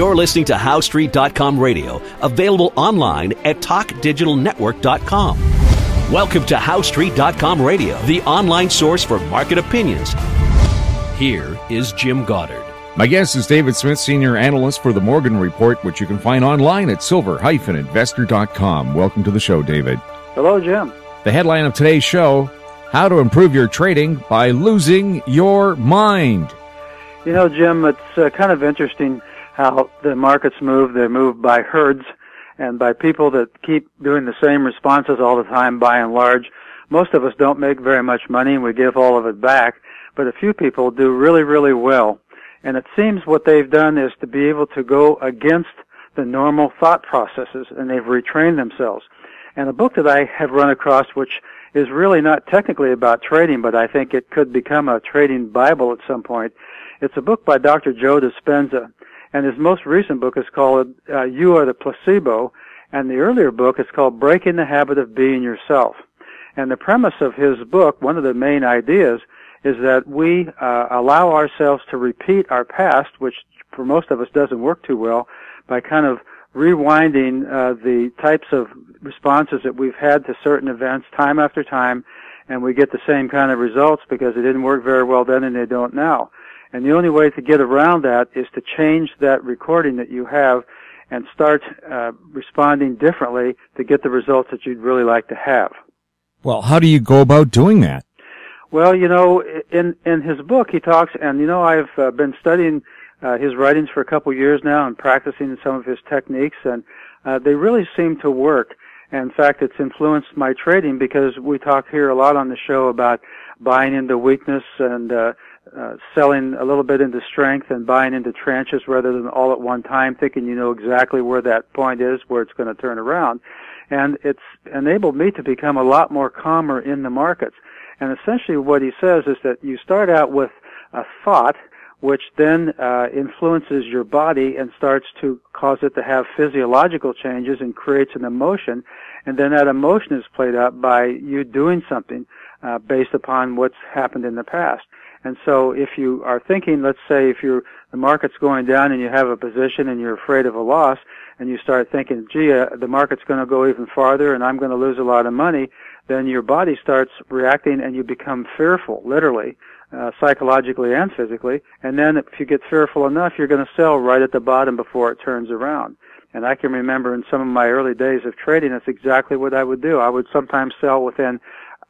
You're listening to HowStreet.com radio, available online at TalkDigitalNetwork.com. Welcome to HowStreet.com radio, the online source for market opinions. Here is Jim Goddard. My guest is David Smith, Senior Analyst for the Morgan Report, which you can find online at silver-investor.com. Welcome to the show, David. Hello, Jim. The headline of today's show, How to Improve Your Trading by Losing Your Mind. You know, Jim, it's kind of interesting how the markets move. They're moved by herds and by people that keep doing the same responses all the time, by and large. Most of us don't make very much money, and we give all of it back, but a few people do really, really well. And it seems what they've done is to be able to go against the normal thought processes, and they've retrained themselves. And a book that I have run across, which is really not technically about trading, but I think it could become a trading Bible at some point. It's a book by Dr. Joe Dispenza, and his most recent book is called You Are the Placebo, and the earlier book is called Breaking the Habit of Being Yourself. And the premise of his book, one of the main ideas, is that we allow ourselves to repeat our past, which for most of us doesn't work too well, by kind of rewinding the types of responses that we've had to certain events time after time, and we get the same kind of results because it didn't work very well then and they don't now. And the only way to get around that is to change that recording that you have and start responding differently to get the results that you'd really like to have. Well, how do you go about doing that? Well, you know, in his book he talks, and you know, I've been studying his writings for a couple years now and practicing some of his techniques, and they really seem to work. And in fact, it's influenced my trading because we talk here a lot on the show about buying into weakness and selling a little bit into strength and buying into tranches rather than all at one time, thinking you know exactly where that point is, where it's going to turn around. And it's enabled me to become a lot more calmer in the markets. And essentially what he says is that you start out with a thought, which then influences your body and starts to cause it to have physiological changes and creates an emotion. And then that emotion is played out by you doing something based upon what's happened in the past. And so if you are thinking, let's say if the market's going down and you have a position and you're afraid of a loss, and you start thinking, gee, the market's going to go even farther and I'm going to lose a lot of money, then your body starts reacting and you become fearful, literally, psychologically and physically. And then if you get fearful enough, you're going to sell right at the bottom before it turns around. And I can remember in some of my early days of trading, that's exactly what I would do. I would sometimes sell within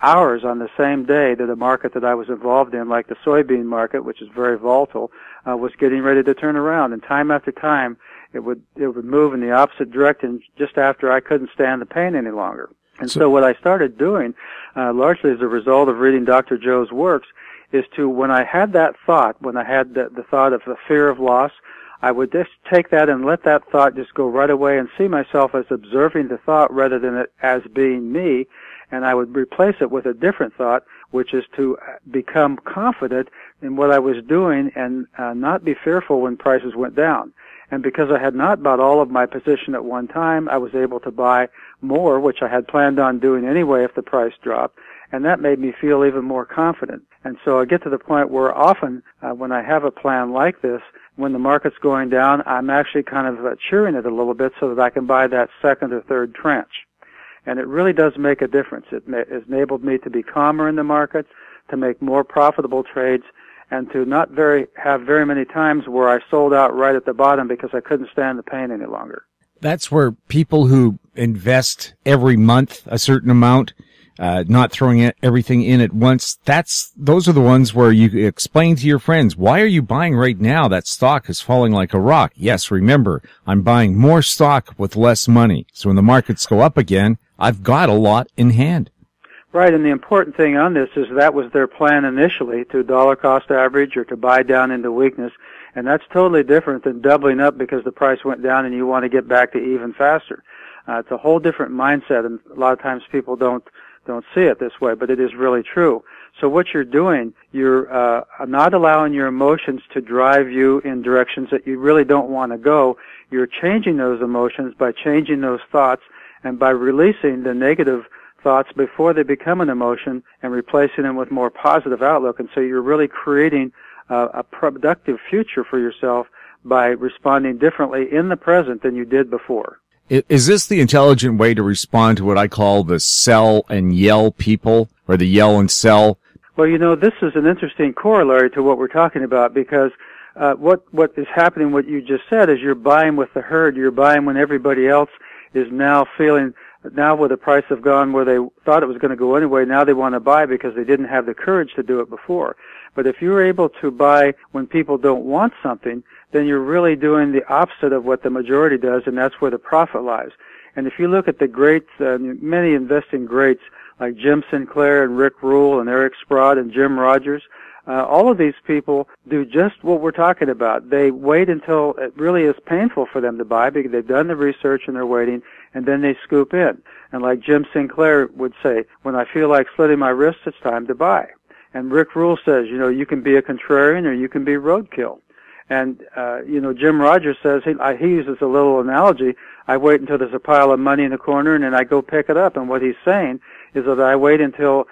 hours on the same day that a market that I was involved in, like the soybean market, which is very volatile, was getting ready to turn around. And time after time, it would move in the opposite direction just after I couldn't stand the pain any longer. And so what I started doing, largely as a result of reading Dr. Joe's works, is to, when I had that thought, when I had the thought of the fear of loss, I would just take that and let that thought just go right away and see myself as observing the thought rather than it as being me. And I would replace it with a different thought, which is to become confident in what I was doing and not be fearful when prices went down. And because I had not bought all of my position at one time, I was able to buy more, which I had planned on doing anyway if the price dropped. And that made me feel even more confident. And so I get to the point where often when I have a plan like this, when the market's going down, I'm actually kind of cheering it a little bit so that I can buy that second or third tranche. And it really does make a difference. It has enabled me to be calmer in the market, to make more profitable trades, and to not have very many times where I sold out right at the bottom because I couldn't stand the pain any longer. That's where people who invest every month a certain amount, not throwing everything in at once, those are the ones where you explain to your friends, why are you buying right now? That stock is falling like a rock. Yes, remember, I'm buying more stock with less money. So when the markets go up again, I've got a lot in hand. Right, and the important thing on this is that was their plan initially, to dollar cost average or to buy down into weakness, and that's totally different than doubling up because the price went down and you want to get back to even faster. It's a whole different mindset, and a lot of times people don't see it this way, but it is really true. So what you're doing, you're not allowing your emotions to drive you in directions that you really don't want to go. You're changing those emotions by changing those thoughts and by releasing the negative thoughts before they become an emotion and replacing them with more positive outlook. And so you're really creating a productive future for yourself by responding differently in the present than you did before. Is this the intelligent way to respond to what I call the sell and yell people, or the yell and sell? Well, this is an interesting corollary to what we're talking about, because what is happening, what you just said, is you're buying with the herd. You're buying when everybody else is now feeling, now where the price have gone where they thought it was going to go anyway, now they want to buy because they didn't have the courage to do it before. But if you're able to buy when people don't want something, then you're really doing the opposite of what the majority does, and that's where the profit lies. And if you look at the greats, many investing greats like Jim Sinclair and Rick Rule and Eric Sprott and Jim Rogers, all of these people do just what we're talking about. They wait until it really is painful for them to buy because they've done the research and they're waiting, and then they scoop in. And like Jim Sinclair would say, when I feel like slitting my wrists, it's time to buy. And Rick Rule says, you can be a contrarian or you can be roadkill. And, Jim Rogers says, he uses a little analogy, I wait until there's a pile of money in the corner and then I go pick it up. And what he's saying is that I wait until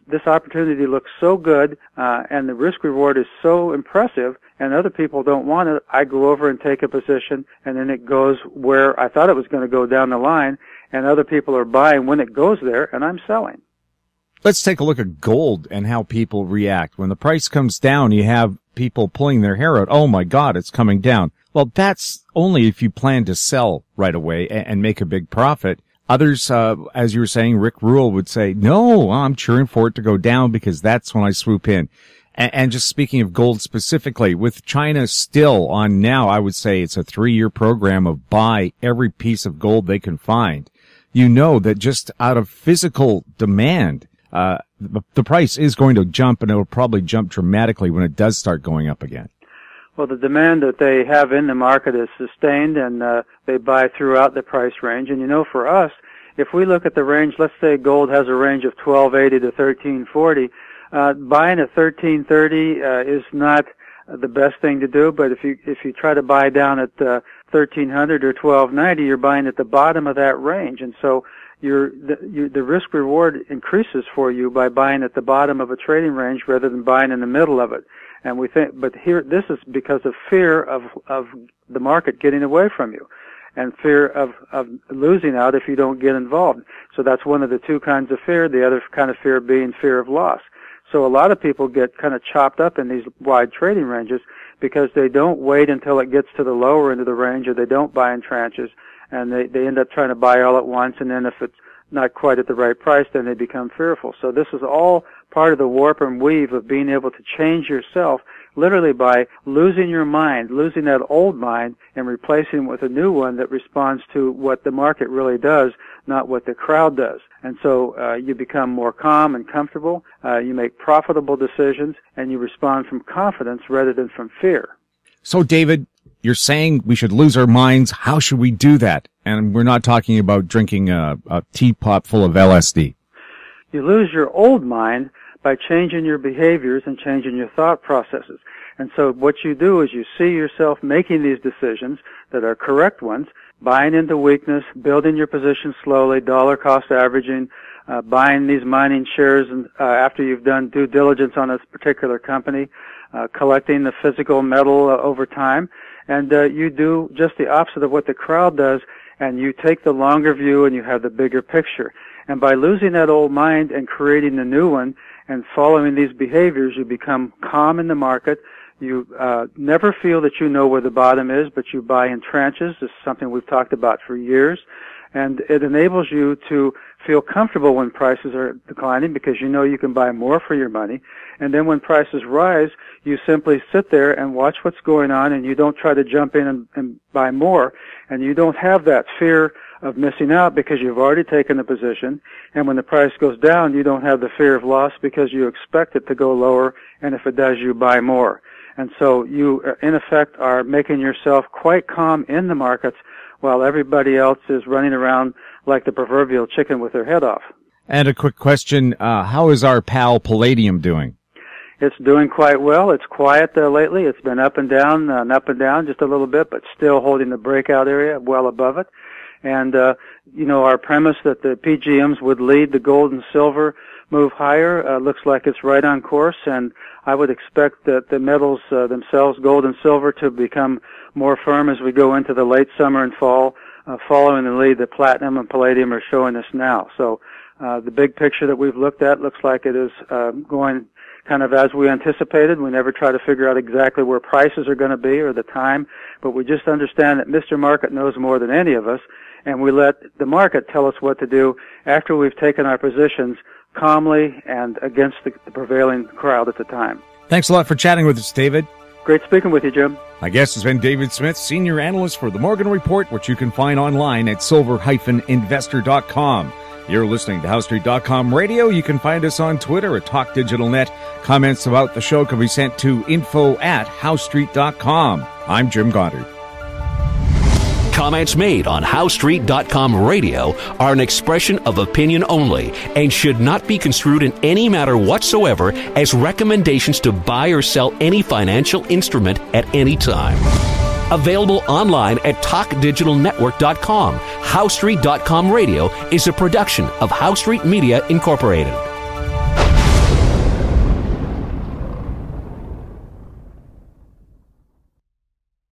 this opportunity looks so good, and the risk reward is so impressive and other people don't want it. I go over and take a position, and then it goes where I thought it was going to go down the line, and other people are buying when it goes there, and I'm selling. Let's take a look at gold and how people react. When the price comes down, you have people pulling their hair out. Oh my God, it's coming down. Well, that's only if you plan to sell right away and make a big profit. Others, as you were saying, Rick Rule would say, no, I'm cheering for it to go down because that's when I swoop in. And just speaking of gold specifically, with China still on now, I would say it's a 3-year program of buy every piece of gold they can find. You know that just out of physical demand, the price is going to jump, and it will probably jump dramatically when it does start going up again. Well, the demand that they have in the market is sustained, and they buy throughout the price range. And for us, if we look at the range, let's say gold has a range of 1280 to 1340, buying at 1330 is not the best thing to do. But if you try to buy down at 1300 or 1290, you're buying at the bottom of that range, and so the risk reward increases for you by buying at the bottom of a trading range rather than buying in the middle of it. And we think, but here, this is because of fear of the market getting away from you, and fear of losing out if you don't get involved. So that's one of the two kinds of fear. The other kind of fear being fear of loss. So a lot of people get kind of chopped up in these wide trading ranges because they don't wait until it gets to the lower end of the range, or they don't buy in tranches, and they end up trying to buy all at once, and then if it's not quite at the right price, then they become fearful. So this is all part of the warp and weave of being able to change yourself literally by losing your mind, losing that old mind, and replacing it with a new one that responds to what the market really does, not what the crowd does. And so you become more calm and comfortable, you make profitable decisions, and you respond from confidence rather than from fear. So, David, you're saying we should lose our minds. How should we do that? And we're not talking about drinking a teapot full of LSD. You lose your old mind by changing your behaviors and changing your thought processes. And so what you do is you see yourself making these decisions that are correct ones, buying into weakness, building your position slowly, dollar cost averaging, buying these mining shares and after you've done due diligence on a particular company, collecting the physical metal over time. And you do just the opposite of what the crowd does, and you take the longer view and you have the bigger picture. And by losing that old mind and creating the new one and following these behaviors, you become calm in the market. You never feel that you know where the bottom is, but you buy in tranches. This is something we've talked about for years. And it enables you to feel comfortable when prices are declining because you know you can buy more for your money. And then when prices rise, you simply sit there and watch what's going on, and you don't try to jump in and buy more. And you don't have that fear of missing out because you've already taken a position. And when the price goes down, you don't have the fear of loss because you expect it to go lower, and if it does, you buy more. And so you, in effect, are making yourself quite calm in the markets while everybody else is running around like the proverbial chicken with their head off. And a quick question, how is our pal Palladium doing? It's doing quite well. It's quiet lately. It's been up and down just a little bit, but still holding the breakout area well above it. And, our premise that the PGMs would lead the gold and silver move higher. Looks like it's right on course, and I would expect that the metals themselves, gold and silver, to become more firm as we go into the late summer and fall, following the lead that platinum and palladium are showing us now. So the big picture that we've looked at looks like it is going kind of as we anticipated. We never try to figure out exactly where prices are going to be or the time, but we just understand that Mr. Market knows more than any of us, and we let the market tell us what to do after we've taken our positions calmly and against the prevailing crowd at the time. Thanks a lot for chatting with us, David. Great speaking with you, Jim. My guest has been David Smith, Senior Analyst for the Morgan Report, which you can find online at silver-investor.com. You're listening to HowStreet.com radio. You can find us on Twitter at TalkDigitalNet. Comments about the show can be sent to info@HowStreet.com. I'm Jim Goddard. Comments made on HowStreet.com radio are an expression of opinion only and should not be construed in any matter whatsoever as recommendations to buy or sell any financial instrument at any time. Available online at TalkDigitalNetwork.com. HowStreet.com radio is a production of HowStreet Media Incorporated.